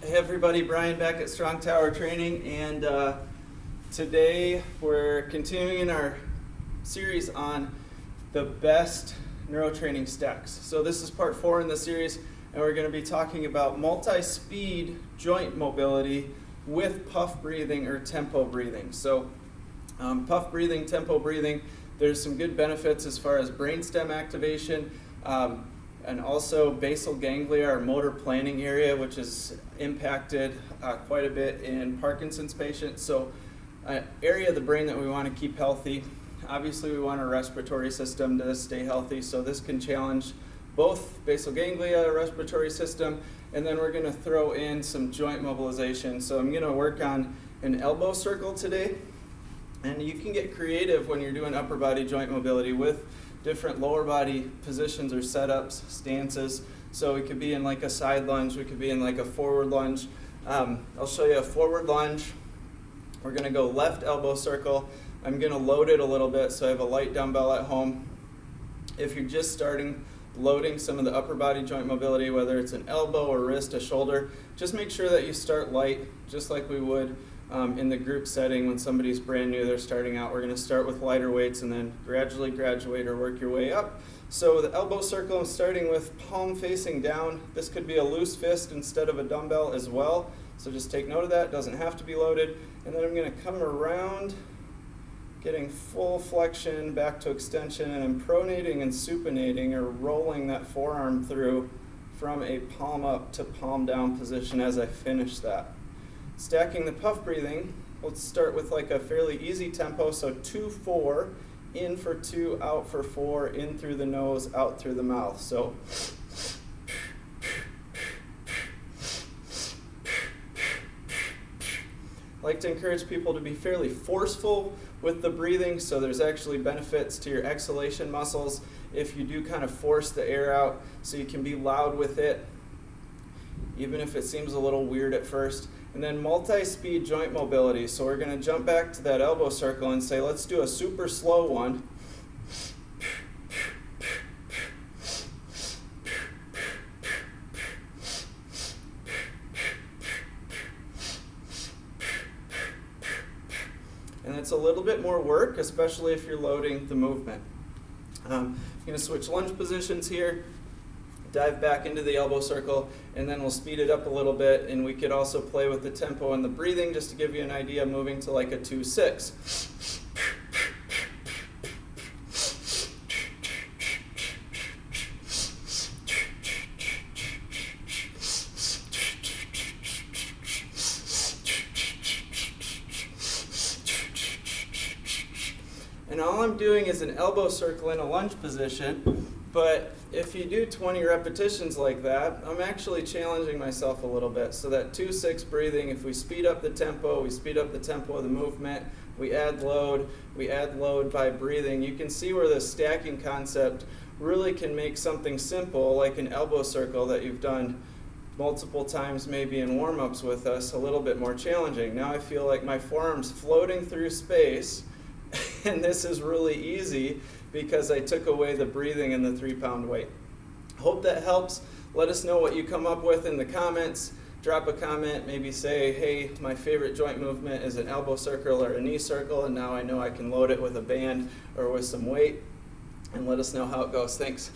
Hey everybody, Brian back at Strong Tower Training, and today we're continuing our series on the best neurotraining stacks. So this is part 4 in the series, and we're going to be talking about multi-speed joint mobility with puff breathing or tempo breathing. So puff breathing, tempo breathing, there's some good benefits as far as brainstem activation, and also basal ganglia, our motor planning area, which is impacted quite a bit in Parkinson's patients. So an area of the brain that we want to keep healthy. Obviously we want our respiratory system to stay healthy, so this can challenge both basal ganglia, respiratory system, and then we're going to throw in some joint mobilization. So I'm going to work on an elbow circle today, and you can get creative when you're doing upper body joint mobility with different lower body positions or setups, stances. So we could be in like a side lunge, we could be in like a forward lunge. I'll show you a forward lunge. We're going to go left elbow circle. I'm going to load it a little bit so I have a light dumbbell at home. If you're just starting loading some of the upper body joint mobility, whether it's an elbow or wrist, a shoulder, just make sure that you start light, just like we would in the group setting when somebody's brand new, they're starting out. We're going to start with lighter weights and then gradually graduate or work your way up. So the elbow circle, I'm starting with palm facing down. This could be a loose fist instead of a dumbbell as well. So just take note of that, it doesn't have to be loaded. And then I'm going to come around, getting full flexion back to extension, and I'm pronating and supinating or rolling that forearm through from a palm up to palm down position as I finish that. Stacking the puff breathing, let's start with like a fairly easy tempo, so 2-4, in for 2, out for 4, in through the nose, out through the mouth. So I like to encourage people to be fairly forceful with the breathing, so there's actually benefits to your exhalation muscles if you do kind of force the air out, so you can be loud with it, even if it seems a little weird at first. And then multi-speed joint mobility. So we're going to jump back to that elbow circle and say, let's do a super slow one. And it's a little bit more work, especially if you're loading the movement. I'm going to switch lunge positions here. Dive back into the elbow circle, and then we'll speed it up a little bit, and we could also play with the tempo and the breathing just to give you an idea, moving to like a 2-6. And all I'm doing is an elbow circle in a lunge position, but if you do 20 repetitions like that, I'm actually challenging myself a little bit. So that 2-6 breathing, if we speed up the tempo, we speed up the tempo of the movement, we add load by breathing. You can see where the stacking concept really can make something simple like an elbow circle that you've done multiple times maybe in warm-ups with us a little bit more challenging. Now I feel like my forearm's floating through space, and this is really easy because I took away the breathing and the 3-pound weight. Hope that helps. Let us know what you come up with in the comments. Drop a comment, maybe say, hey, my favorite joint movement is an elbow circle or a knee circle, and now I know I can load it with a band or with some weight, and let us know how it goes. Thanks.